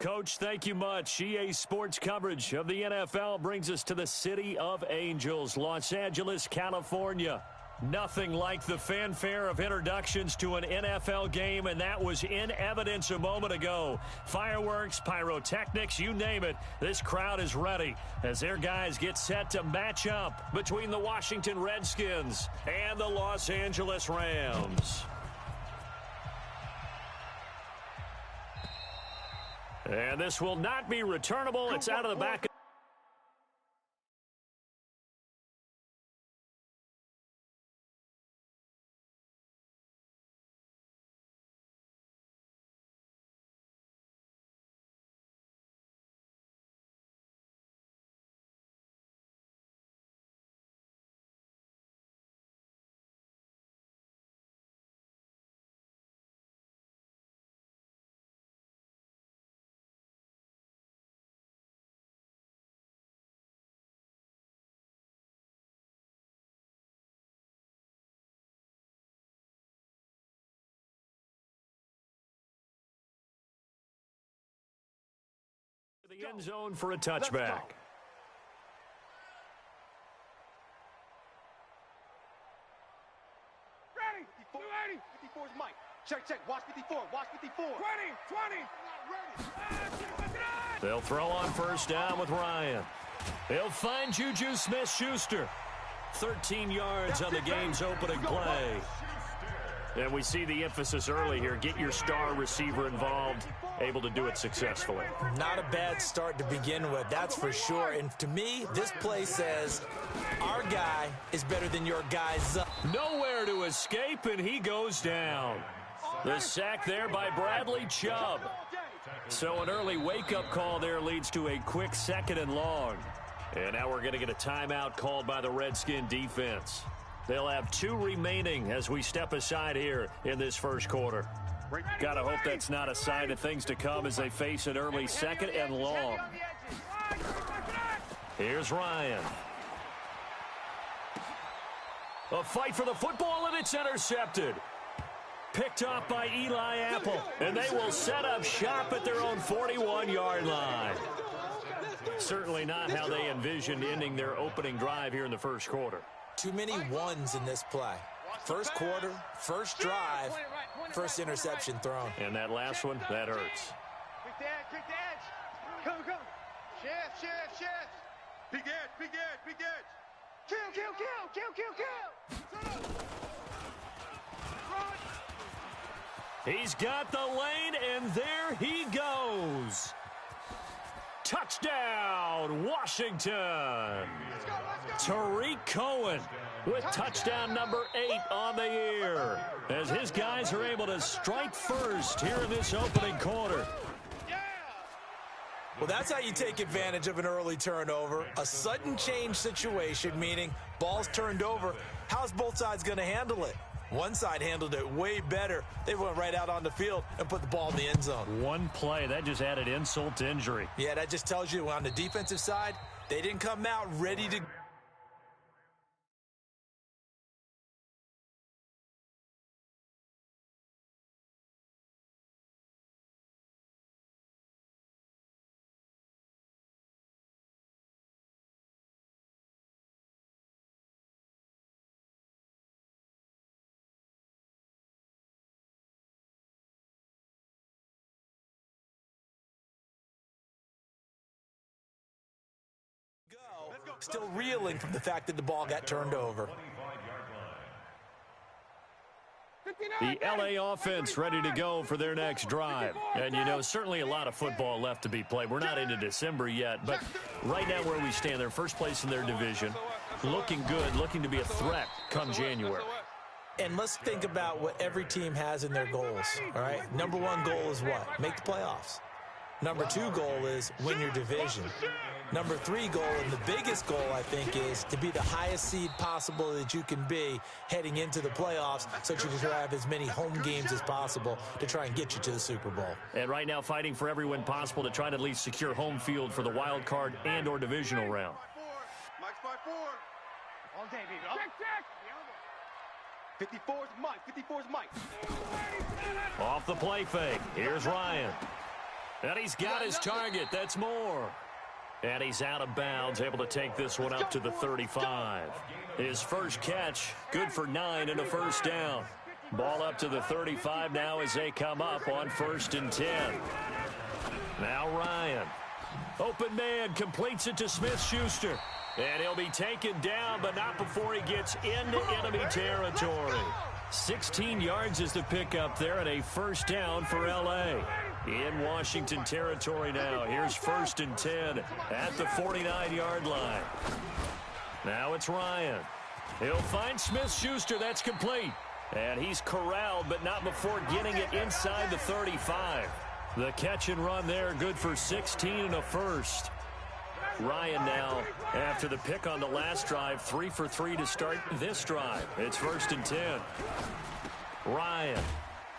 Coach, thank you much. EA Sports coverage of the NFL brings us to the City of Angels, Los Angeles, California. Nothing like the fanfare of introductions to an NFL game, and that was in evidence a moment ago. Fireworks, pyrotechnics, you name it. This crowd is ready as their guys get set to match up between the Washington Redskins and the Los Angeles Rams. And this will not be returnable. It's out of the back. The end zone for a touchback. Ready, 280. 54's Mike. Check. Watch 54. Watch 54. 20. They'll throw on first down with Ryan. He'll find Juju Smith-Schuster. 13 yards on the game's opening play. And we see the emphasis early here. Get your star receiver involved. Able to do it successfully. Not a bad start to begin with, that's for sure. And to me, this play says our guy is better than your guy's. Nowhere to escape, and he goes down. The sack there by Bradley Chubb. So an early wake-up call there leads to a quick 2nd and long. And now we're going to get a timeout called by the Redskin defense. They'll have 2 remaining as we step aside here in this first quarter. Gotta hope that's not a sign of things to come as they face an early 2nd and long. Here's Ryan. A fight for the football, and it's intercepted. Picked off by Eli Apple, and they will set up shop at their own 41-yard line. Certainly not how they envisioned ending their opening drive here in the first quarter. Too many ones in this play. First quarter, first drive, first interception thrown. And that last one, that hurts. Quick edge. Go. Shift. Big edge. Kill. He's got the lane, and there he goes. Touchdown, Washington. Let's go. Tariq Cohen with touchdown number 8 on the year as his guys are able to strike first here in this opening quarter. Well, that's how you take advantage of an early turnover. A sudden change situation, meaning ball's turned over. How's both sides going to handle it? One side handled it way better. They went right out on the field and put the ball in the end zone. One play, that just added insult to injury. Yeah, that just tells you on the defensive side, they didn't come out ready to... Still reeling from the fact that the ball got turned over. The LA offense ready to go for their next drive. And, you know, certainly a lot of football left to be played. We're not into December yet, but right now where we stand, they're first place in their division. Looking good, looking to be a threat come January. And let's think about what every team has in their goals, all right? Number 1 goal is what? Make the playoffs. Number 2 goal is win your division. Number 3 goal, and the biggest goal, I think, is to be the highest seed possible that you can be heading into the playoffs so that you can have as many home games as possible to try and get you to the Super Bowl. And right now fighting for every win possible to try to at least secure home field for the wild card and or divisional round. Mike's 5-4. All day, baby. Check. 54's Mike. Off the play fake. Here's Ryan. And he's got his target. That's more. And he's out of bounds, able to take this one up to the 35. His first catch, good for 9 and a first down. Ball up to the 35 now as they come up on 1st and 10. Now Ryan. Open man, completes it to Smith-Schuster. And he'll be taken down, but not before he gets into enemy territory. 16 yards is the pickup there, and a first down for L.A. In Washington territory now. Here's 1st and 10 at the 49-yard line. Now it's Ryan. He'll find Smith-Schuster. That's complete. And he's corralled, but not before getting it inside the 35. The catch and run there, good for 16 and a first. Ryan now, after the pick on the last drive, 3 for 3 to start this drive. It's 1st and 10. Ryan,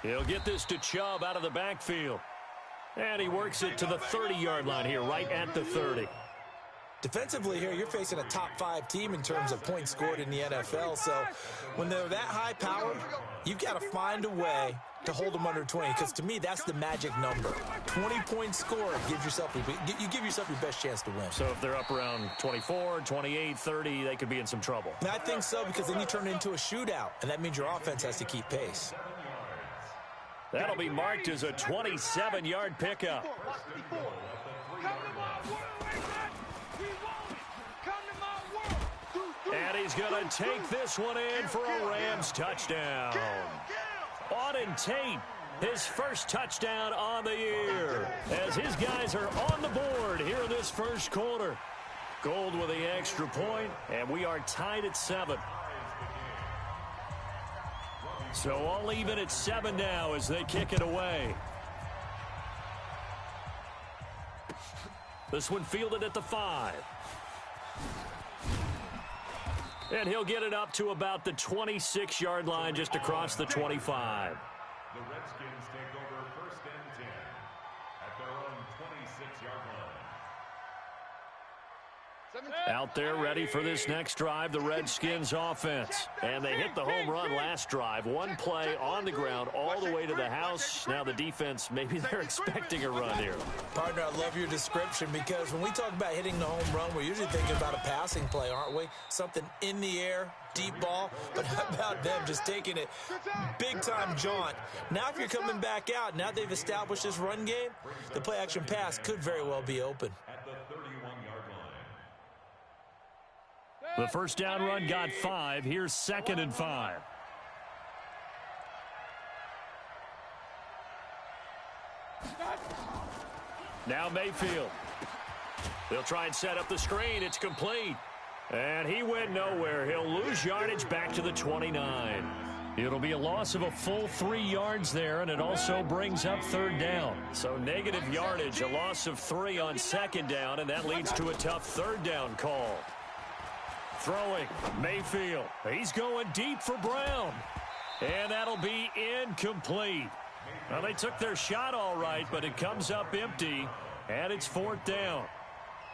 he'll get this to Chubb out of the backfield. And he works it to the 30-yard line here, right at the 30. Defensively here, you're facing a top 5 team in terms of points scored in the NFL. So when they're that high powered, you've got to find a way to hold them under 20, because to me, that's the magic number. 20 points scored, you give yourself your best chance to win. So if they're up around 24, 28, 30, they could be in some trouble. And I think so, because then you turn it into a shootout, and that means your offense has to keep pace. That'll be marked as a 27-yard pickup. And he's going to take this one in for a Rams touchdown. Auden Tate, his first touchdown on the year, as his guys are on the board here in this first quarter. Gold with the extra point, and we are tied at 7. So all even at 7 now as they kick it away. This one fielded at the 5. And he'll get it up to about the 26-yard line, just across the 25. The Redskins take over 1st and 10 at their own 26-yard line. Out there ready for this next drive, the Redskins offense. And they hit the home run last drive. One play on the ground all the way to the house. Now the defense, maybe they're expecting a run here. Partner, I love your description, because when we talk about hitting the home run, we're usually thinking about a passing play, aren't we? Something in the air, deep ball. But how about them just taking it big-time jaunt? Now if you're coming back out, now they've established this run game, the play-action pass could very well be open. The first down run got 5. Here's 2nd and 5. Now Mayfield. They'll try and set up the screen. It's complete. And he went nowhere. He'll lose yardage back to the 29. It'll be a loss of a full 3 yards there, and it also brings up 3rd down. So negative yardage, a loss of 3 on 2nd down, and that leads to a tough 3rd down call. Throwing, Mayfield. He's going deep for Brown. And that'll be incomplete. Well, they took their shot all right, but it comes up empty, and it's 4th down.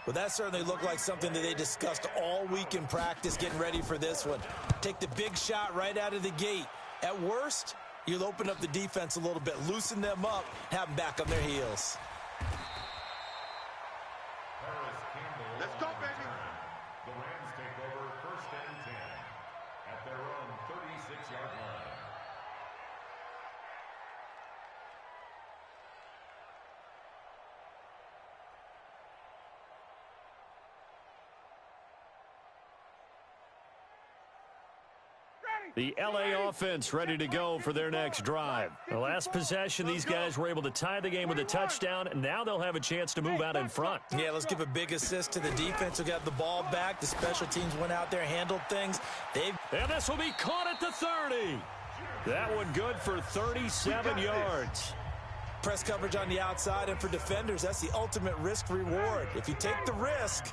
Well, that certainly looked like something that they discussed all week in practice, getting ready for this one. Take the big shot right out of the gate. At worst, you'll open up the defense a little bit, loosen them up, have them back on their heels. Let's go, baby. The Rams take over 1st and 10 at their own 36-yard line. The L.A. offense ready to go for their next drive. The last possession, these guys were able to tie the game with a touchdown, and now they'll have a chance to move out in front. Yeah, let's give a big assist to the defense who got the ball back. The special teams went out there, handled things. And this will be caught at the 30. That one good for 37 yards. Press coverage on the outside, and for defenders, that's the ultimate risk-reward. If you take the risk,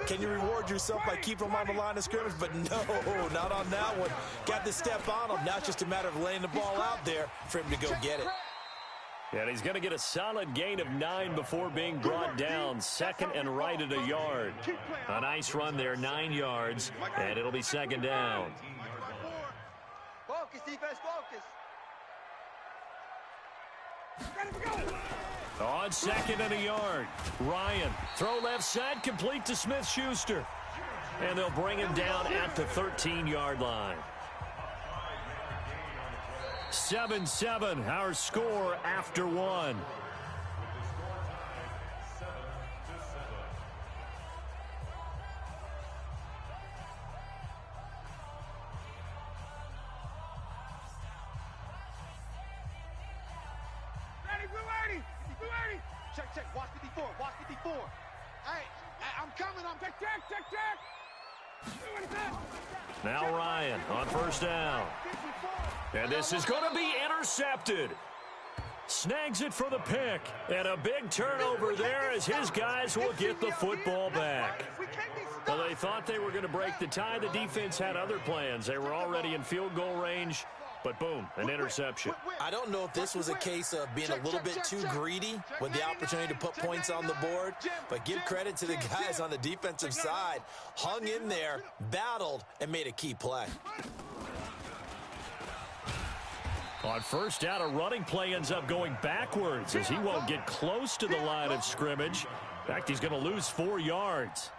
can you reward yourself by keeping them on the line of scrimmage? But no, not on that one. Got the step on him. Now it's just a matter of laying the ball out there for him to go get it. And he's going to get a solid gain of 9 before being brought down. 2nd and right at a yard. A nice run there, 9 yards, and it'll be 2nd down. Focus, defense, focus. On second and a yard. Ryan, throw left side, complete to Smith-Schuster. And they'll bring him down at the 13-yard line. 7-7, our score after one. Check. Watch 54. Watch 54. Hey, I'm coming. I'm check. Now Ryan on first down. And this is going to be intercepted. Snags it for the pick. And a big turnover there as his guys will get the football back. Well, they thought they were going to break the tie. The defense had other plans. They were already in field goal range. But boom, an interception. I don't know if this was a case of being a little bit too greedy with the opportunity to put points on the board, but give credit to the guys on the defensive side. Hung in there, battled, and made a key play. On first down, a running play ends up going backwards as he won't get close to the line of scrimmage. In fact, he's going to lose 4 yards.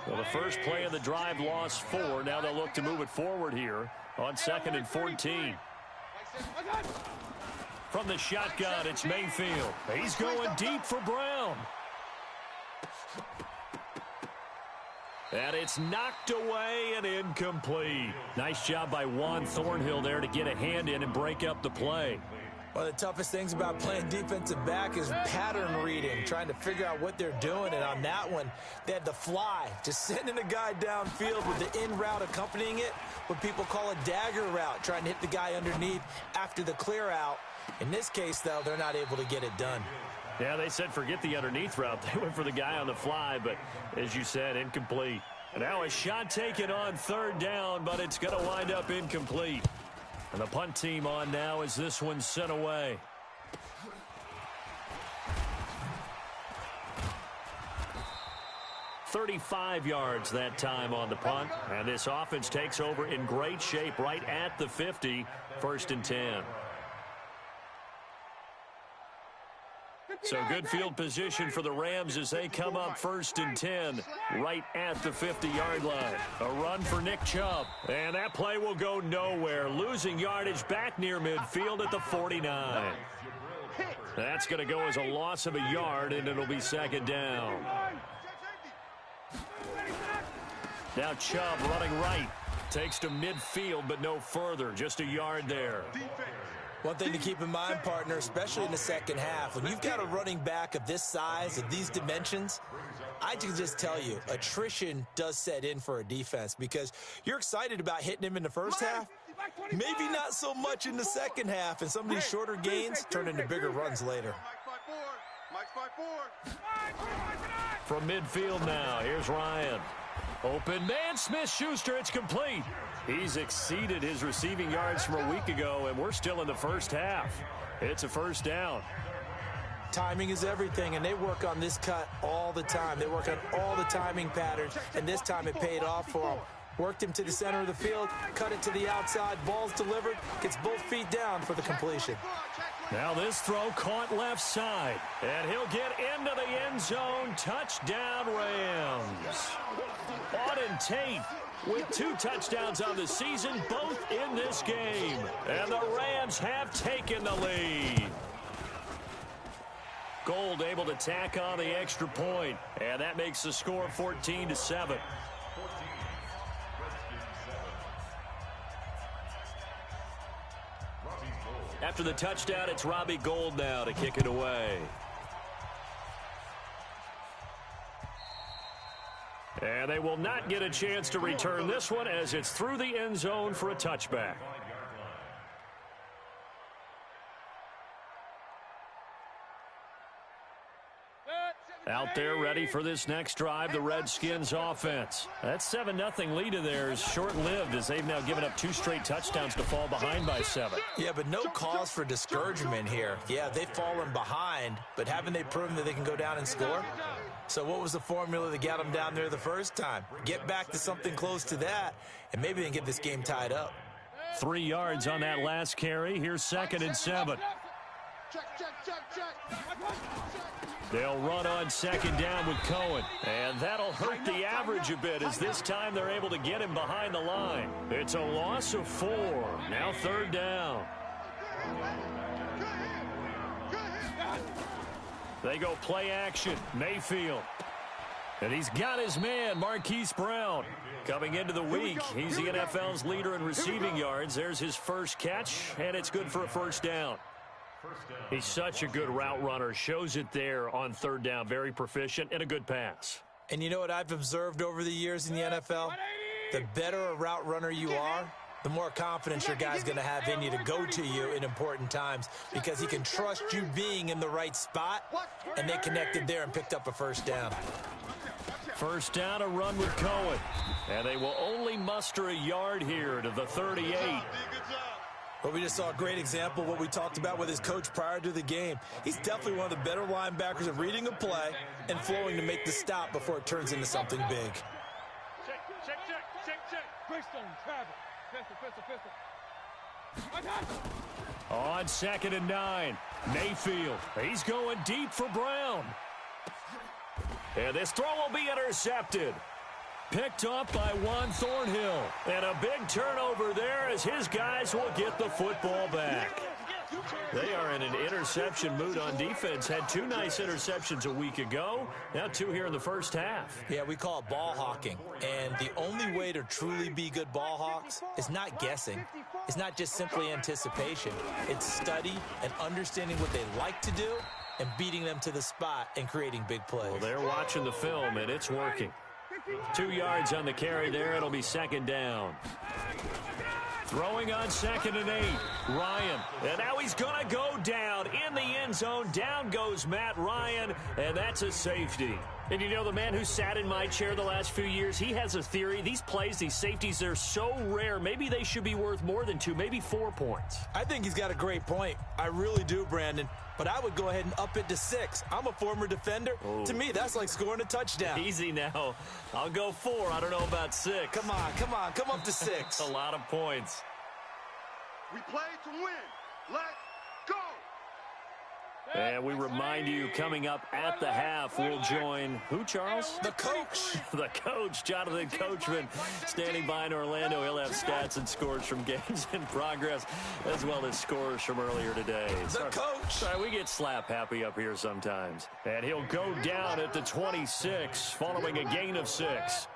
Well, the first play of the drive lost 4. Now they'll look to move it forward here on 2nd and 14. From the shotgun, it's Mayfield. He's going deep for Brown. And it's knocked away and incomplete. Nice job by Juan Thornhill there to get a hand in and break up the play. One of the toughest things about playing defensive back is pattern reading, trying to figure out what they're doing. And on that one, they had the fly, just sending a guy downfield with the in route accompanying it, what people call a dagger route, trying to hit the guy underneath after the clear out. In this case, though, they're not able to get it done. Yeah, they said forget the underneath route. They went for the guy on the fly, but as you said, incomplete. And now a shot taken on third down, but it's going to wind up incomplete. And the punt team on now as this one's sent away. $35 yards that time on the punt. And this offense takes over in great shape right at the 50. 1st and 10. So good field position for the Rams as they come up 1st and 10 right at the 50-yard line. A run for Nick Chubb. And that play will go nowhere. Losing yardage back near midfield at the 49. That's going to go as a loss of a yard, and it'll be 2nd down. Now Chubb running right. Takes to midfield, but no further. Just a yard there. One thing to keep in mind, partner, especially in the second half, when you've got a running back of this size, of these dimensions, I can just tell you, attrition does set in for a defense because you're excited about hitting him in the first half, maybe not so much in the second half, and some of these shorter gains turn into bigger runs later. From midfield now, here's Ryan. Open man, Smith-Schuster, it's complete. He's exceeded his receiving yards from a week ago, and we're still in the first half. It's a 1st down. Timing is everything, and they work on this cut all the time. They work on all the timing patterns, and this time it paid off for them. Worked him to the center of the field, cut it to the outside, ball's delivered, gets both feet down for the completion. Now this throw caught left side, and he'll get into the end zone. Touchdown, Rams. Auden Tate with 2 touchdowns on the season, both in this game. And the Rams have taken the lead. Gold able to tack on the extra point, and that makes the score 14-7. After the touchdown, it's Robbie Gould now to kick it away. And they will not get a chance to return this one as it's through the end zone for a touchback. Out there ready for this next drive, the Redskins offense. That 7-0 lead of theirs short-lived as they've now given up 2 straight touchdowns to fall behind by 7. Yeah, but no cause for discouragement here. Yeah, they've fallen behind, but haven't they proven that they can go down and score? So what was the formula that got them down there the first time? Get back to something close to that, and maybe they can get this game tied up. 3 yards on that last carry. Here's 2nd and 7. They'll run on second down with Cohen. And that'll hurt the average a bit as this time they're able to get him behind the line. It's a loss of 4. Now third down. They go play action. Mayfield. And he's got his man, Marquise Brown. Coming into the week, he's the NFL's leader in receiving yards. There's his first catch, and it's good for a first down. He's such a good route runner. Shows it there on third down. Very proficient and a good pass. And you know what I've observed over the years in the NFL? The better a route runner you are, the more confidence your guy's going to have in you to go to you in important times because he can trust you being in the right spot, and they connected there and picked up a first down. First down, a run with Cohen. And they will only muster a yard here to the 38. Well, we just saw a great example of what we talked about with his coach prior to the game. He's definitely one of the better linebackers of reading a play and flowing to make the stop before it turns into something big. On 2nd and 9, Mayfield. He's going deep for Brown. And this throw will be intercepted. Picked up by Juan Thornhill. And a big turnover there as his guys will get the football back. They are in an interception mood on defense. Had 2 nice interceptions a week ago. Now 2 here in the first half. Yeah, we call it ball hawking. And the only way to truly be good ball hawks is not guessing. It's not just simply anticipation. It's study and understanding what they like to do and beating them to the spot and creating big plays. Well, they're watching the film, and it's working. 2 yards on the carry there. It'll be second down. Throwing on 2nd and 8. Ryan. And now he's going to go down in the end zone. Down goes Matt Ryan, and that's a safety. And you know, the man who sat in my chair the last few years, he has a theory. These plays, these safeties, they're so rare. Maybe they should be worth more than 2, maybe 4 points. I think he's got a great point. I really do, Brandon. But I would go ahead and up it to 6. I'm a former defender. Ooh. To me, that's like scoring a touchdown. Easy now. I'll go 4. I don't know about 6. Come on. Come up to 6. A lot of points. We play to win. Let's go. And we remind you, coming up at the half, we'll join who, Charles? The coach. The coach, Jonathan Coachman, standing by in Orlando. He'll have stats and scores from games in progress, as well as scores from earlier today. The coach. Sorry, we get slap happy up here sometimes. And he'll go down at the 26, following a gain of 6.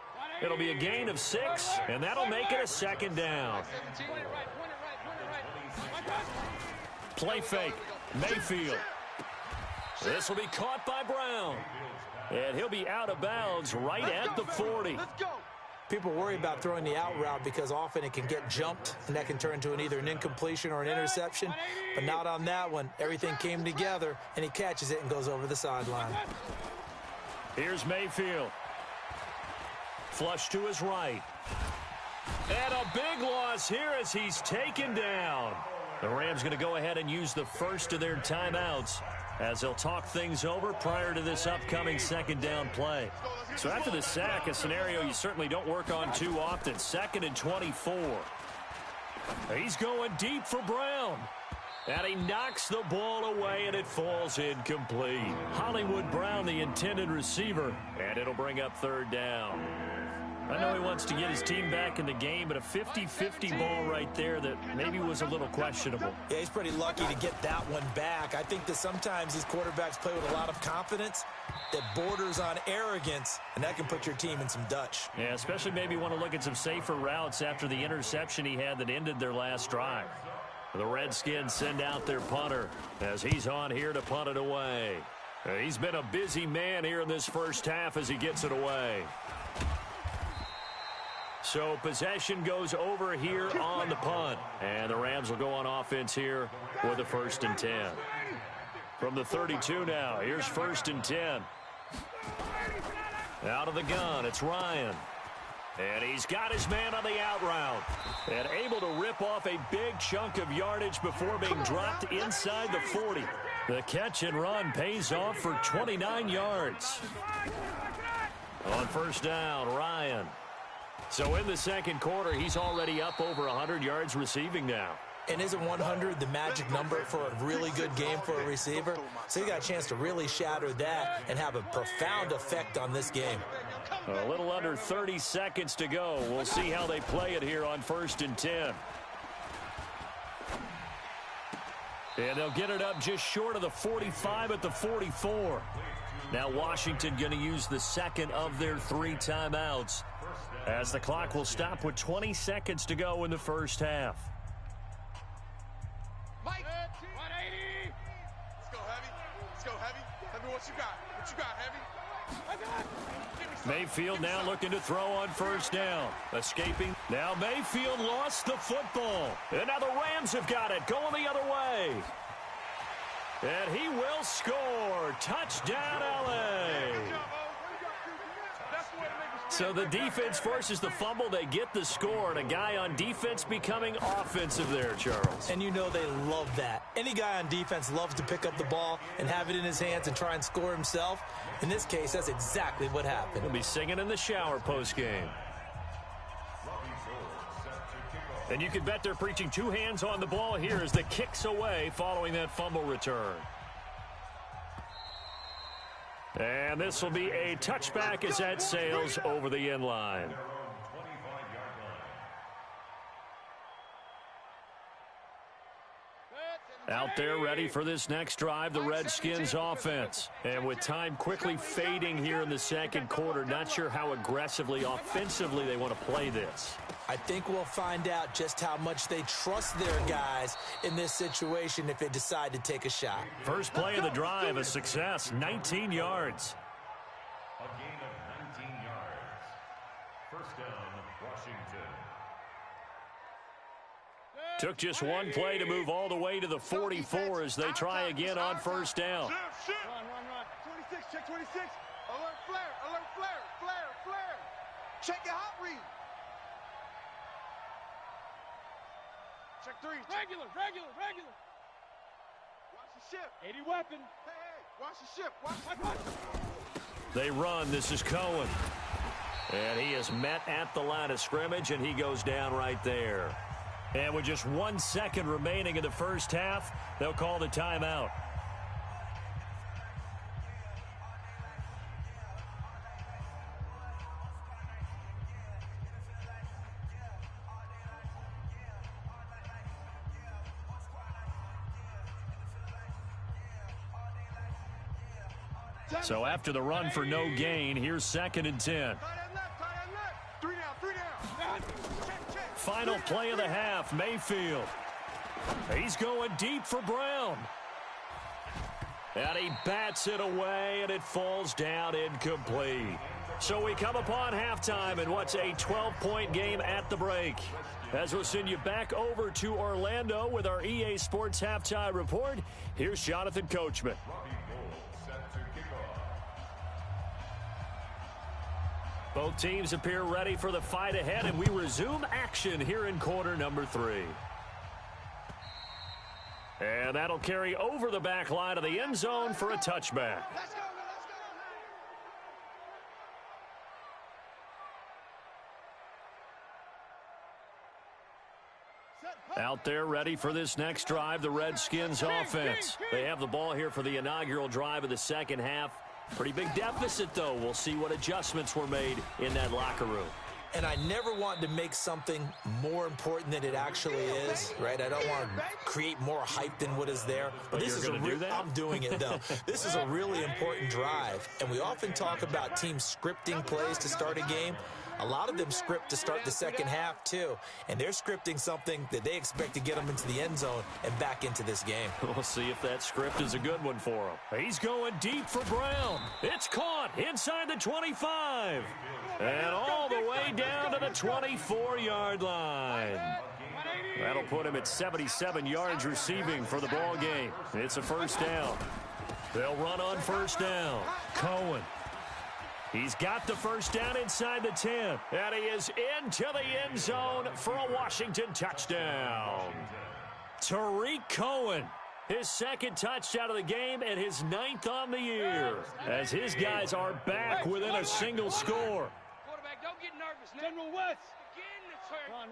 It'll be a gain of 6, and that'll make it a second down. Play fake. Mayfield. This will be caught by Brown. And he'll be out of bounds right at the 40. People worry about throwing the out route because often it can get jumped, and that can turn into either an incompletion or an interception. But not on that one. Everything came together, and he catches it and goes over the sideline. Here's Mayfield. Flush to his right. And a big loss here as he's taken down. The Rams going to go ahead and use the first of their timeouts as they'll talk things over prior to this upcoming second down play. So after the sack, a scenario you certainly don't work on too often. 2nd and 24. He's going deep for Brown. And he knocks the ball away, and it falls incomplete. Hollywood Brown, the intended receiver, and it'll bring up third down. I know he wants to get his team back in the game, but a 50-50 ball right there that maybe was a little questionable. Yeah, he's pretty lucky to get that one back. I think that sometimes these quarterbacks play with a lot of confidence that borders on arrogance, and that can put your team in some Dutch. Yeah, especially maybe want to look at some safer routes after the interception he had that ended their last drive. The Redskins send out their punter as he's on here to punt it away. He's been a busy man here in this first half as he gets it away. So possession goes over here on the punt. And the Rams will go on offense here with a 1st and 10. From the 32 now, here's 1st and 10. Out of the gun, it's Ryan. And he's got his man on the out route. And able to rip off a big chunk of yardage before being dropped inside the 40. The catch and run pays off for 29 yards. On 1st down, Ryan. So in the second quarter, he's already up over 100 yards receiving now. And isn't 100 the magic number for a really good game for a receiver? So he got a chance to really shatter that and have a profound effect on this game. A little under 30 seconds to go. We'll see how they play it here on 1st and 10. And they'll get it up just short of the 45 at the 44. Now Washington going to use the second of their 3 timeouts, as the clock will stop with 20 seconds to go in the first half. Mike, 180. Let's go, Heavy. Let's go, Heavy. Heavy, what you got? What you got, Heavy? Mayfield now looking to throw on 1st down. Escaping. Now Mayfield lost the football. And now the Rams have got it. Going the other way. And he will score. Touchdown, LA. So the defense forces the fumble. They get the score. And a guy on defense becoming offensive there, Charles. And you know they love that. Any guy on defense loves to pick up the ball and have it in his hands and try and score himself. In this case, that's exactly what happened. He'll be singing in the shower post-game. And you can bet they're preaching 2 hands on the ball here as the kick's away following that fumble return. And this will be a touchback as that sails over the end line. Out there ready for this next drive, the Redskins offense. And with time quickly fading here in the second quarter, not sure how aggressively, offensively they want to play this. I think we'll find out just how much they trust their guys in this situation if they decide to take a shot. First play of the drive, a success, 19 yards. A gain of 19 yards. First down, Washington. Took just one play to move all the way to the 44 as they try again on 1st down. Run. 26, check 26. Alert flare. Check your hot read. Check 3. Regular. Watch the ship. 80 weapon. Hey, watch the ship. Watch. They run. This is Cohen. And he is met at the line of scrimmage, and he goes down right there. And with just 1 second remaining in the first half, they'll call the timeout. So after the run for no gain, here's 2nd and 10. 3 down. Final play of the half, Mayfield. He's going deep for Brown. And he bats it away, and it falls down incomplete. So we come upon halftime in what's a 12-point game at the break. As we'll send you back over to Orlando with our EA Sports Halftime Report, here's Jonathan Coachman. Both teams appear ready for the fight ahead, and we resume action here in quarter number 3. And that'll carry over the back line of the end zone for a touchback. Out there ready for this next drive, the Redskins offense. They have the ball here for the inaugural drive of the second half. Pretty big deficit, though. We'll see what adjustments were made in that locker room. And I never want to make something more important than it actually is, right? I don't want to create more hype than what is there. But this is I'm doing it, though. This is a really important drive. And we often talk about teams scripting plays to start a game. A lot of them script to start the second half, too. And they're scripting something that they expect to get them into the end zone and back into this game. We'll see if that script is a good one for him. He's going deep for Brown. It's caught inside the 25. And all the way down to the 24-yard line. That'll put him at 77 yards receiving for the ball game. It's a first down. They'll run on first down. Cohen. He's got the first down inside the 10. And he is into the end zone for a Washington touchdown. Tariq Cohen, his second touchdown of the game and his 9th on the year, as his guys are back within a single score. Quarterback, don't get nervous. General West. Again, it's hurt. Run.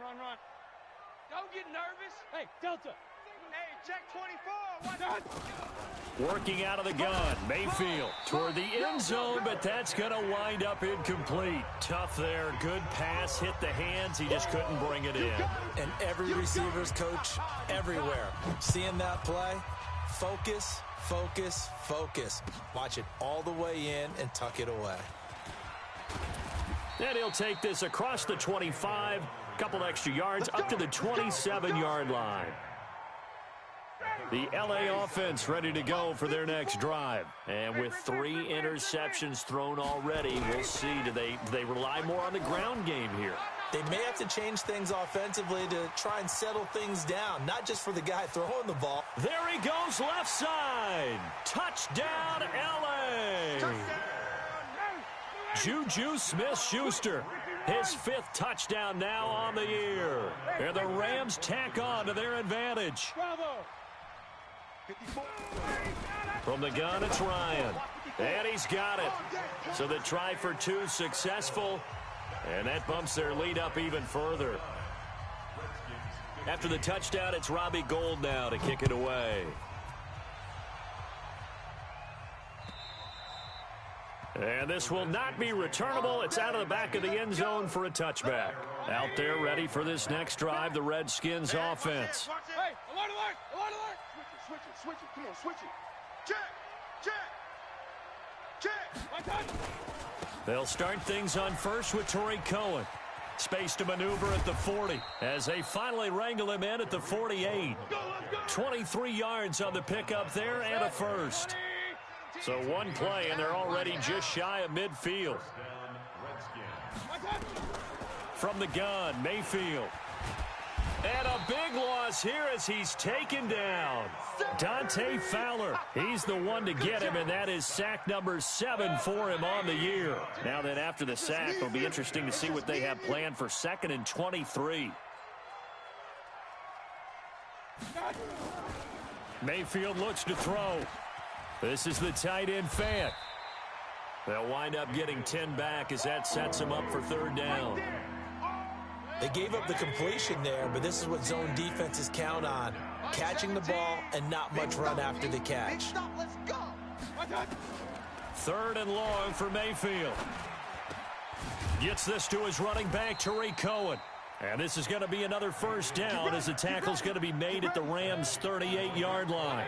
Don't get nervous. Hey, Delta. Hey, check 24. Watch out. Working out of the gun, Mayfield toward the end zone, but that's going to wind up incomplete. Tough there, good pass, hit the hands, he just couldn't bring it in. And every receiver's coach everywhere. Seeing that play, focus, focus, focus. Watch it all the way in and tuck it away. And he'll take this across the 25, couple extra yards, up to the 27-yard line. The LA offense ready to go for their next drive. And with 3 interceptions thrown already, we'll see, do they rely more on the ground game here? They may have to change things offensively to try and settle things down, not just for the guy throwing the ball. There he goes, left side. Touchdown, LA. Juju Smith-Schuster, his 5th touchdown now on the year. And the Rams tack on to their advantage. From the gun, it's Ryan. And he's got it. So the try for 2 successful. And that bumps their lead up even further. After the touchdown, it's Robbie Gould now to kick it away. And this will not be returnable. It's out of the back of the end zone for a touchback. Out there ready for this next drive, the Redskins offense. Hey, alert, alert, alert, alert. Switch it, switch it, come on, switch it. Check. They'll start things on first with Torrey Cohen. Space to maneuver at the 40 as they finally wrangle him in at the 48. 23 yards on the pickup there and a first. So one play, and they're already just shy of midfield. From the gun, Mayfield. And a big loss here as he's taken down. Dante Fowler, he's the one to get him, and that is sack number 7 for him on the year. Now then, after the sack, it'll be interesting to see what they have planned for 2nd and 23. Mayfield looks to throw. This is the tight end Fant. They'll wind up getting 10 back as that sets them up for 3rd down. They gave up the completion there, but this is what zone defenses count on. Catching the ball and not much run after the catch. 3rd and long for Mayfield. Gets this to his running back, Torrey Cohen. And this is going to be another 1st down as the tackle's going to be made at the Rams' 38-yard line.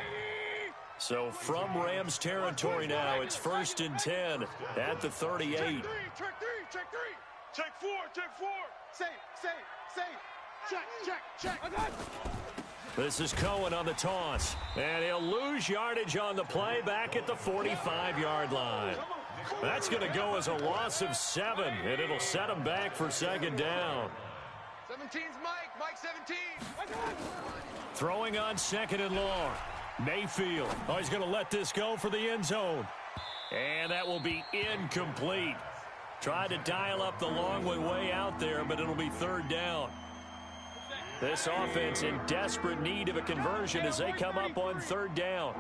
So from Rams territory now, it's 1st and 10 at the 38. Check 3, check 4, check 4. Say. Check. This is Cohen on the toss. And he'll lose yardage on the play back at the 45-yard line. That's going to go as a loss of 7, and it'll set him back for 2nd down. 17's Mike 17. Throwing on 2nd and long. Mayfield. Oh, he's going to let this go for the end zone. And that will be incomplete. Tried to dial up the long way out there, but it'll be 3rd down. This offense in desperate need of a conversion as they come up on 3rd down.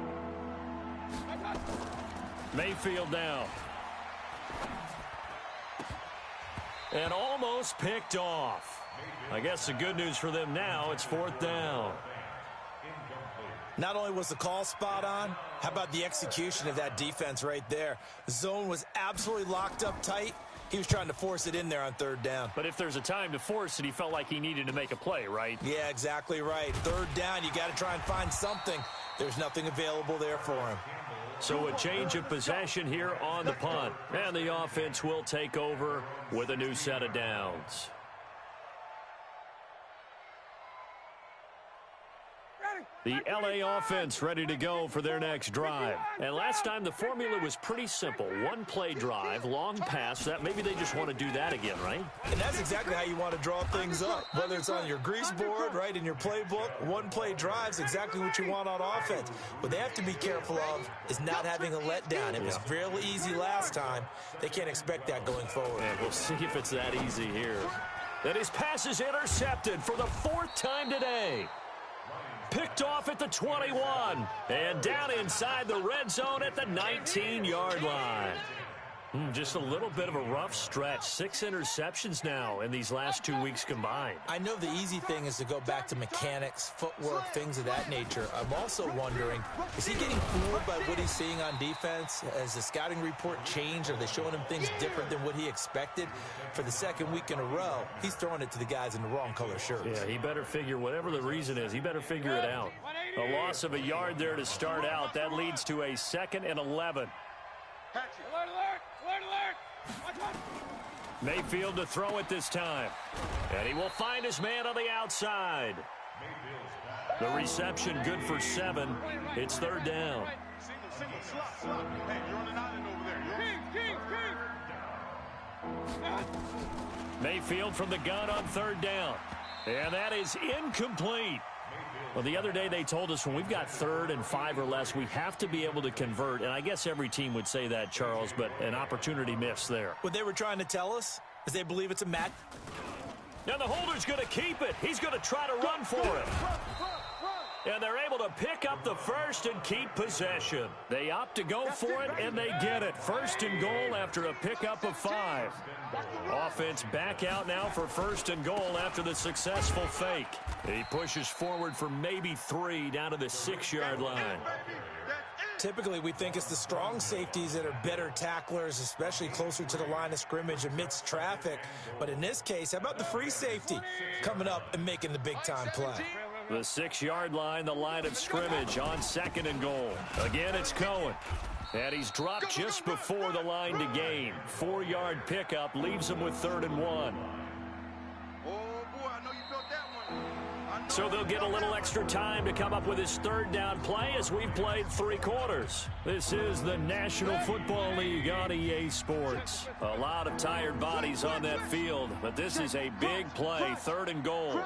Mayfield now. And almost picked off. I guess the good news for them now, it's 4th down. Not only was the call spot on, how about the execution of that defense right there? The zone was absolutely locked up tight. He was trying to force it in there on 3rd down. But if there's a time to force it, he felt like he needed to make a play, right? Yeah, exactly right. 3rd down, you got to try and find something. There's nothing available there for him. So a change of possession here on the punt. And the offense will take over with a new set of downs. The LA offense ready to go for their next drive. And last time the formula was pretty simple. 1-play drive, long pass. That maybe they just want to do that again, right? And that's exactly how you want to draw things up. Whether it's on your grease board, right, in your playbook, 1-play drive's exactly what you want on offense. What they have to be careful of is not having a letdown. It was real easy last time. They can't expect that going forward. And we'll see if it's that easy here. And his pass is intercepted for the 4th time today. Picked off at the 21 and down inside the red zone at the 19-yard line. Just a little bit of a rough stretch. 6 interceptions now in these last 2 weeks combined. I know the easy thing is to go back to mechanics, footwork, things of that nature. I'm also wondering, is he getting fooled by what he's seeing on defense? Has the scouting report changed? Are they showing him things different than what he expected? For the second week in a row, he's throwing it to the guys in the wrong color shirts. Yeah, he better figure, whatever the reason is, he better figure it out. A loss of a yard there to start out. That leads to a 2nd and 11. Alert, alert! Alert, alert! Watch out! Mayfield to throw it this time. And he will find his man on the outside. The reception good for 7. It's 3rd down. Single, slot. Hey, you're on an island over there. King. Mayfield from the gun on 3rd down. And that is incomplete. Well, the other day they told us when we've got 3rd and 5 or less, we have to be able to convert. And I guess every team would say that, Charles, but an opportunity missed there. What they were trying to tell us is they believe it's a match. Now the holder's going to keep it. He's going to try to run for it. And they're able to pick up the first and keep possession. They opt to go for it, and they get it. 1st and goal after a pickup of 5. Offense back out now for 1st and goal after the successful fake. He pushes forward for maybe 3 down to the 6-yard line. Typically, we think it's the strong safeties that are better tacklers, especially closer to the line of scrimmage amidst traffic. But in this case, how about the free safety coming up and making the big-time play? The 6-yard line, the line of scrimmage on 2nd and goal. Again, it's Cohen. And he's dropped just before the line to gain. 4-yard pickup leaves him with 3rd and 1. Oh, boy, I know you felt that one. So they'll get a little extra time to come up with his 3rd down play as we've played 3 quarters. This is the National Football League on EA Sports. A lot of tired bodies on that field, but this is a big play, 3rd and goal.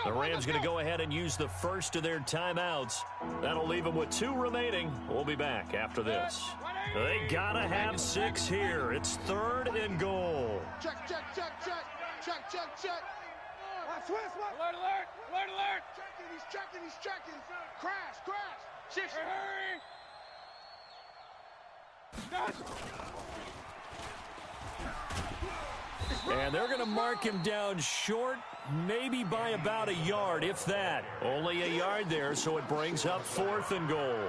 The Rams going to go ahead and use the first of their timeouts. That'll leave them with 2 remaining. We'll be back after this. They got to have 6 here. It's 3rd and goal. Check. Alert, alert. He's checking. Crash. 6. And they're going to mark him down short, maybe by about a yard, if that. Only a yard there, so it brings up 4th and goal.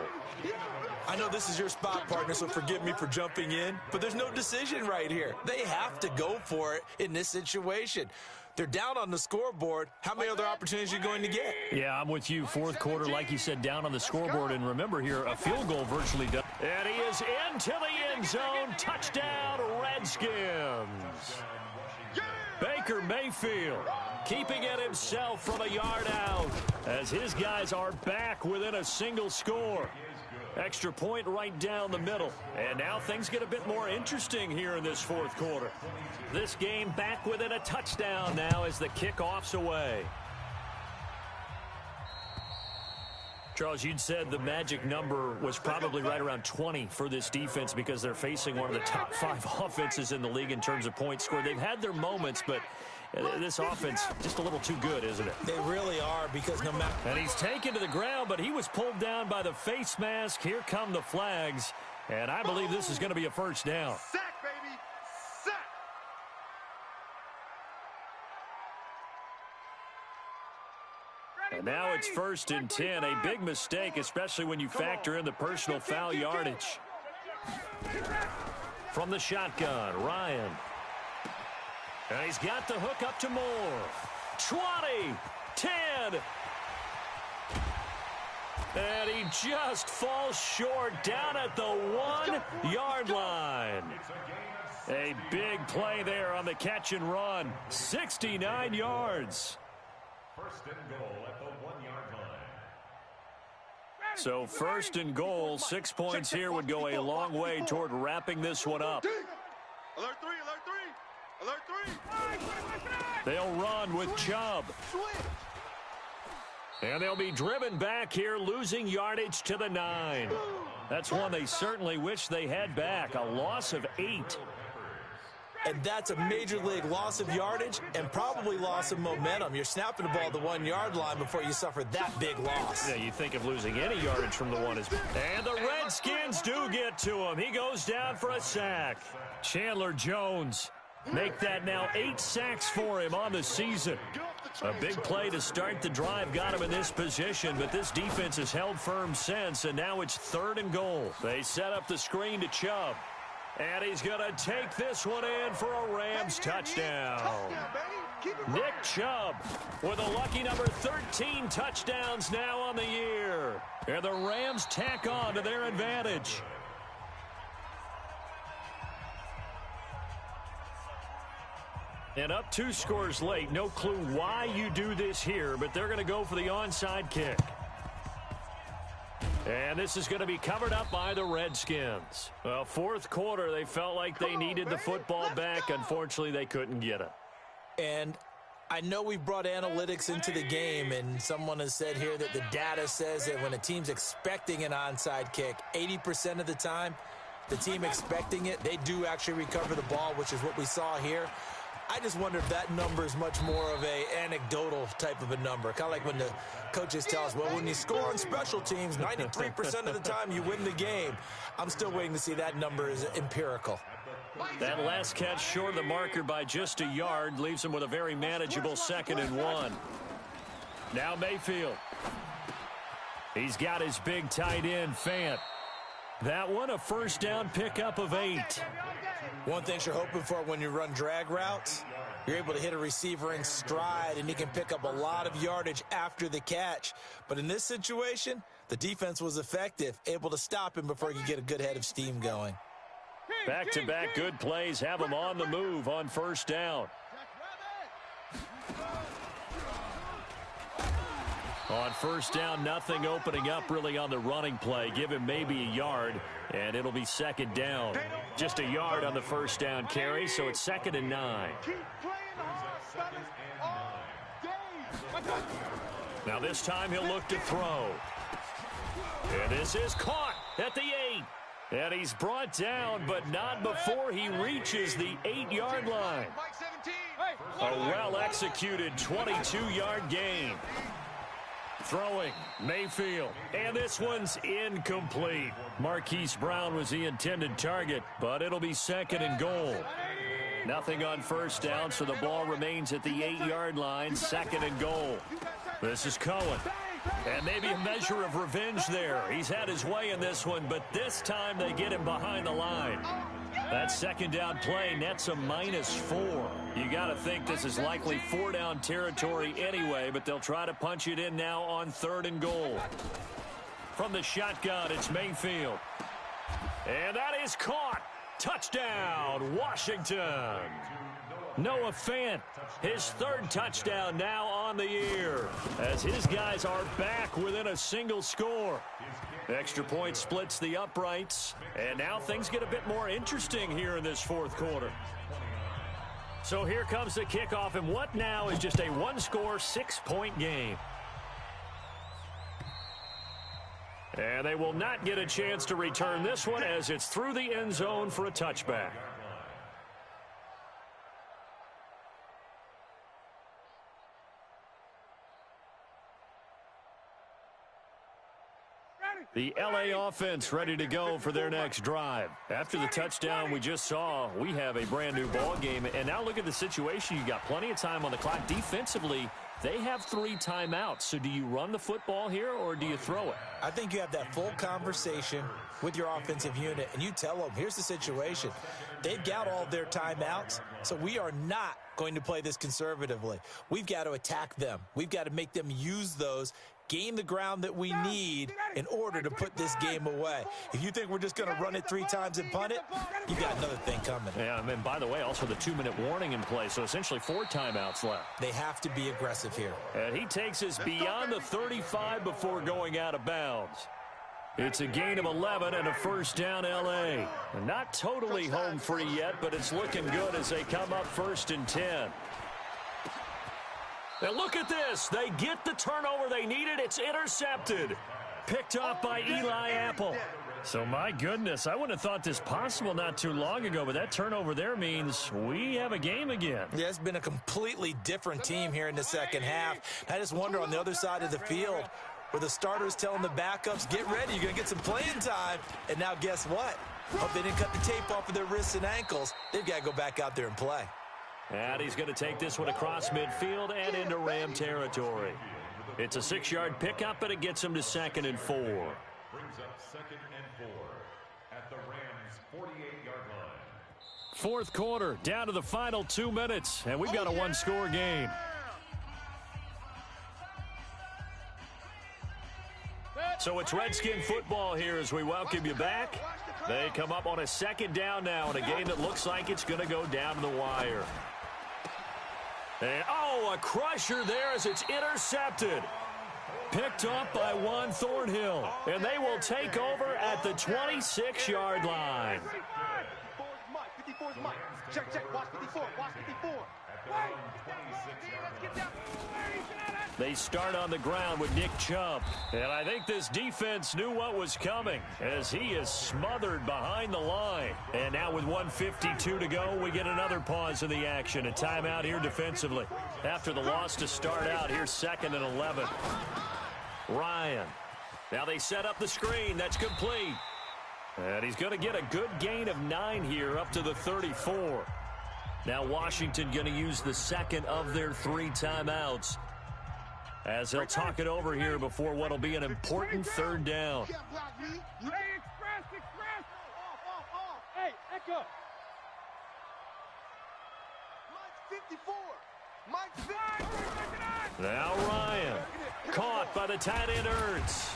I know this is your spot, partner, so forgive me for jumping in, but there's no decision right here. They have to go for it in this situation. They're down on the scoreboard. How many other opportunities are you going to get? Yeah, I'm with you. 4th quarter, like you said, down on the scoreboard. And remember here, a field goal virtually done. And he is into the end zone. Touchdown, Redskins. Baker Mayfield keeping it himself from a yard out as his guys are back within a single score. Extra point right down the middle. And now things get a bit more interesting here in this 4th quarter. This game back within a touchdown now as the kickoff's away. Charles, you'd said the magic number was probably right around 20 for this defense because they're facing one of the top 5 offenses in the league in terms of points scored. They've had their moments, but this offense just a little too good, isn't it? They really are, because no matter... And he's taken to the ground, but he was pulled down by the face mask. Here come the flags, and I believe this is going to be a 1st down. Sack, baby. Sack. And now it's 1st and 10, a big mistake, especially when you factor in the personal foul yardage. From the shotgun, Ryan. And he's got the hook up to Moore. 20, 10. And he just falls short down at the 1-yard line. A big play there on the catch and run. 69 yards. 1st and goal at the 1-yard line. So 1st and goal, 6 points here would go a long way toward wrapping this one up. Alert 3. They'll run with Chubb. And they'll be driven back here, losing yardage to the 9. That's one they certainly wish they had back, a loss of 8. And that's a major league loss of yardage and probably loss of momentum. You're snapping the ball at the 1-yard line before you suffer that big loss. Yeah, you think of losing any yardage from the 1 is. And the Redskins do get to him. He goes down for a sack. Chandler Jones. Make that now 8 sacks for him on the season. A big play to start the drive got him in this position, but this defense has held firm since, and now it's 3rd and goal. They set up the screen to Chubb, and he's going to take this one in for a Rams touchdown. Nick Chubb with a lucky number 13 touchdowns now on the year. And the Rams tack on to their advantage. And up 2 scores late. No clue why you do this here, but they're going to go for the onside kick. And this is going to be covered up by the Redskins. Well, 4th quarter, they felt like they needed the football back. Unfortunately, they couldn't get it. And I know we've brought analytics into the game, and someone has said here that the data says that when a team's expecting an onside kick, 80% of the time, the team expecting it, they do actually recover the ball, which is what we saw here. I just wonder if that number is much more of a anecdotal type of a number. Kind of like when the coaches tell us, well, when you score on special teams, 93% of the time you win the game. I'm still waiting to see that number is empirical. That last catch short of the marker by just a yard leaves him with a very manageable 2nd and 1. Now Mayfield. He's got his big tight end, Fant. That one a first down pickup of 8. One thing you're hoping for when you run drag routes, you're able to hit a receiver in stride, and he can pick up a lot of yardage after the catch. But in this situation, the defense was effective, able to stop him before he could get a good head of steam going. Back-to-back good plays have him on the move on first down. On first down, nothing opening up really on the running play. Give him maybe a yard, and it'll be 2nd down. Just a yard on the first down carry, so it's 2nd and 9. Now this time he'll look to throw. And this is caught at the 8. And he's brought down, but not before he reaches the 8-yard line. A well-executed 22-yard gain. Throwing, Mayfield, and this one's incomplete. Marquise Brown was the intended target, but it'll be 2nd and goal. Nothing on first down, so the ball remains at the 8-yard line, 2nd and goal. This is Cohen, and maybe a measure of revenge there. He's had his way in this one, but this time they get him behind the line. That 2nd down play nets a -4. You got to think this is likely 4-down territory anyway, but they'll try to punch it in now on 3rd and goal. From the shotgun, it's Mayfield. And that is caught. Touchdown, Washington. Noah Fant, his 3rd touchdown now on the year, as his guys are back within a single score. Extra point splits the uprights, and now things get a bit more interesting here in this 4th quarter. So here comes the kickoff, and what now is just a 1-score, 6-point game. And they will not get a chance to return this one as it's through the end zone for a touchback. The LA offense ready to go for their next drive. After the touchdown we just saw, we have a brand new ball game. And now look at the situation. You got plenty of time on the clock. Defensively, they have 3 timeouts. So do you run the football here or do you throw it? I think you have that full conversation with your offensive unit, and you tell them, here's the situation. They've got all their timeouts, so we are not going to play this conservatively. We've got to attack them. We've got to make them use those, gain the ground that we need in order to put this game away. If you think we're just going to run it 3 times and punt it, you got another thing coming. Yeah, and by the way, also the 2-minute warning in play, so essentially 4 timeouts left. They have to be aggressive here. And he takes us beyond the 35 before going out of bounds. It's a gain of 11 and a first down L.A. Not totally home free yet, but it's looking good as they come up 1st and 10. Now look at this. They get the turnover they needed. It's intercepted. Picked off by Eli Apple. So my goodness, I wouldn't have thought this possible not too long ago, but that turnover there means we have a game again. Yeah, it's been a completely different team here in the second half. I just wonder on the other side of the field, where the starter's telling the backups, get ready, you're going to get some playing time. And now guess what? Hope they didn't cut the tape off of their wrists and ankles. They've got to go back out there and play. And he's going to take this one across midfield and into Ram territory. It's a 6-yard pickup, and it gets him to 2nd and 4. Brings up 2nd and 4 at the Rams' 48-yard line. Fourth quarter, down to the final 2 minutes, and we've got a one-score game. So it's Redskin football here as we welcome you back. They come up on a 2nd down now in a game that looks like it's going to go down to the wire. And, a crusher there as it's intercepted. Picked up by Juan Thornhill. And they will take over at the 26-yard line. 54's Mike. Check. Watch 54. Watch 54. They start on the ground with Nick Chubb. And I think this defense knew what was coming as he is smothered behind the line. And now with 1:52 to go, we get another pause in the action. A timeout here defensively. After the loss to start out, here's 2nd and 11. Ryan. Now they set up the screen. That's complete. And he's going to get a good gain of 9 here up to the 34. Now Washington going to use the 2nd of their 3 timeouts as they'll talk it over here before what will be an important 3rd down. Hey, express. Off. Hey, echo. Mike's 54. Mike's 54. Now Ryan caught by the tight end Ertz.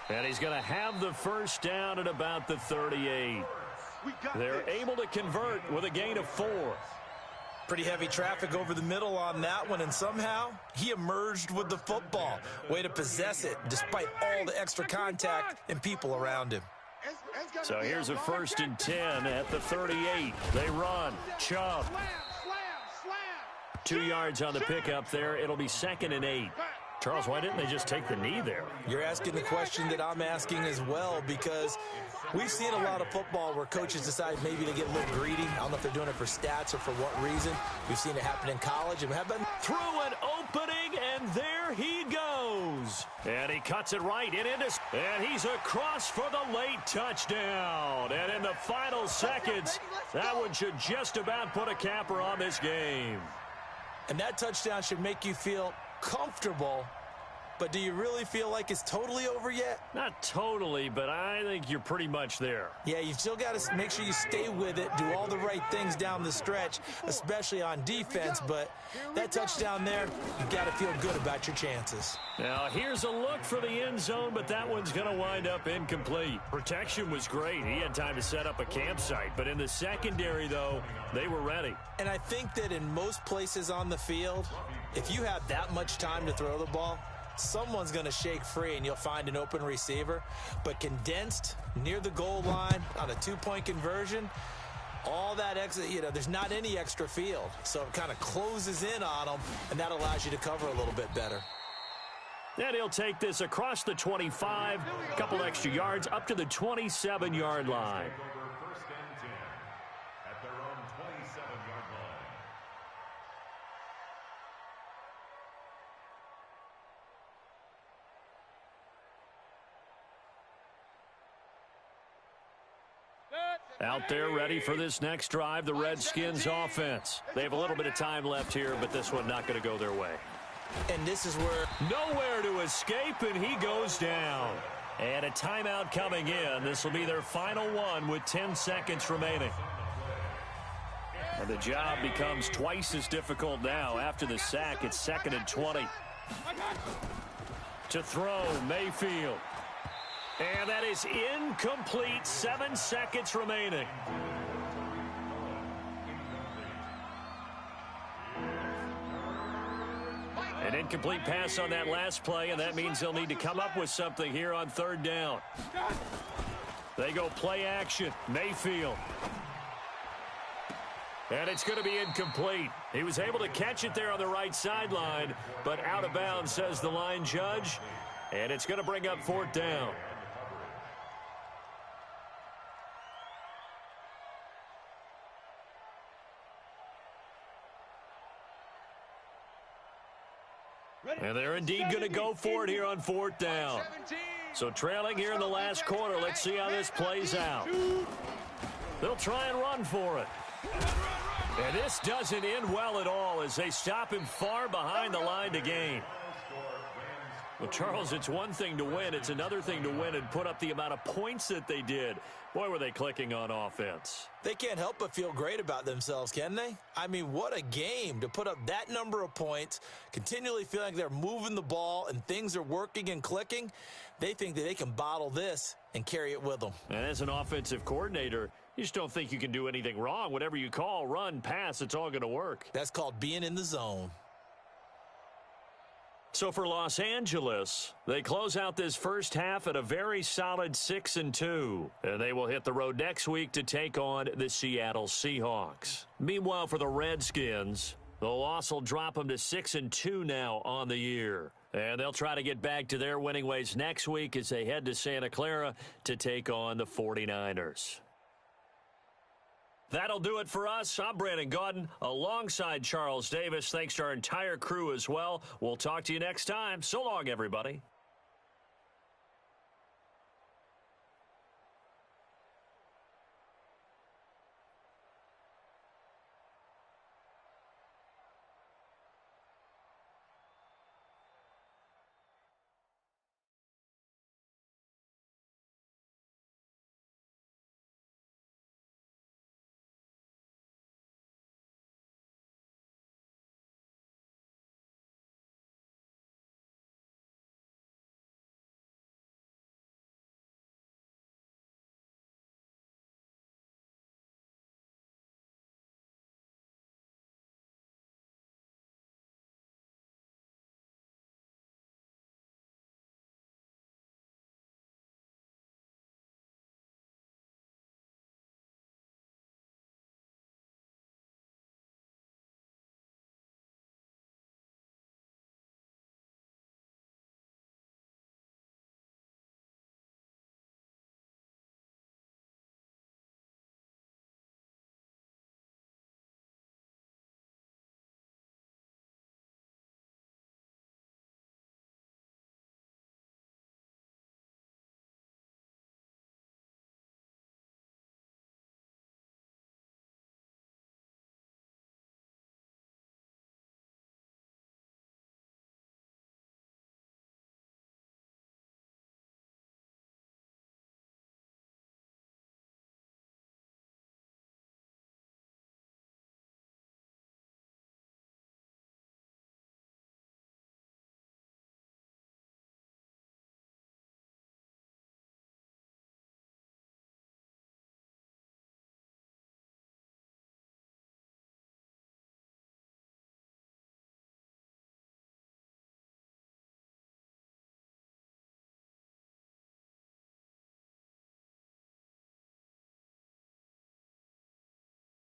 And he's going to have the 1st down at about the 38. They're able to convert with a gain of 4. Pretty heavy traffic over the middle on that one, and somehow he emerged with the football. Way to possess it despite all the extra contact and people around him. So here's a 1st and 10 at the 38. They run. Chubb. 2 yards on the pickup there. It'll be 2nd and 8. Charles, why didn't they just take the knee there? You're asking the question that I'm asking as well, because we've seen a lot of football where coaches decide maybe to get a little greedy. I don't know if they're doing it for stats or for what reason. We've seen it happen in college. And through an opening, and there he goes. And he cuts it right in into, and he's across for the late touchdown. And in the final seconds, that one should just about put a capper on this game. And that touchdown should make you feel comfortable, but do you really feel like it's totally over yet? Not totally, but I think you're pretty much there. Yeah, you've still got to make sure you stay with it, do all the right things down the stretch, especially on defense, but that touchdown there, you've got to feel good about your chances. Now, here's a look for the end zone, but that one's going to wind up incomplete. Protection was great. He had time to set up a campsite, but in the secondary, though, they were ready. And I think that in most places on the field, if you have that much time to throw the ball, someone's going to shake free and you'll find an open receiver. But condensed near the goal line on a 2-point conversion, all that extra, there's not any extra field. So it kind of closes in on them, and that allows you to cover a little bit better. And he'll take this across the 25, a couple extra yards up to the 27-yard line. Out there ready for this next drive, the Redskins offense. They have a little bit of time left here, but this one not going to go their way. And this is where nowhere to escape, and he goes down. And a timeout coming in. This will be their final one with 10 seconds remaining. And the job becomes twice as difficult now. After the sack, it's 2nd and 20. To throw, Mayfield. And that is incomplete. 7 seconds remaining. An incomplete pass on that last play, and that means they'll need to come up with something here on 3rd down. They go play action. Mayfield. And it's going to be incomplete. He was able to catch it there on the right sideline, but out of bounds, says the line judge. And it's going to bring up 4th down. And they're indeed going to go for it here on 4th down. So trailing here in the last quarter. Let's see how this plays out. They'll try and run for it. And this doesn't end well at all as they stop him far behind the line to gain. Well, Charles, it's one thing to win. It's another thing to win and put up the amount of points that they did. Boy, were they clicking on offense. They can't help but feel great about themselves, can they? I mean, what a game to put up that number of points, continually feeling like they're moving the ball and things are working and clicking. They think that they can bottle this and carry it with them. And as an offensive coordinator, you just don't think you can do anything wrong. Whatever you call, run, pass, it's all going to work. That's called being in the zone. So for Los Angeles, they close out this first half at a very solid 6-2. And they will hit the road next week to take on the Seattle Seahawks. Meanwhile, for the Redskins, the loss will drop them to 6-2 now on the year. And they'll try to get back to their winning ways next week as they head to Santa Clara to take on the 49ers. That'll do it for us. I'm Brandon Gaudin alongside Charles Davis. Thanks to our entire crew as well. We'll talk to you next time. So long, everybody.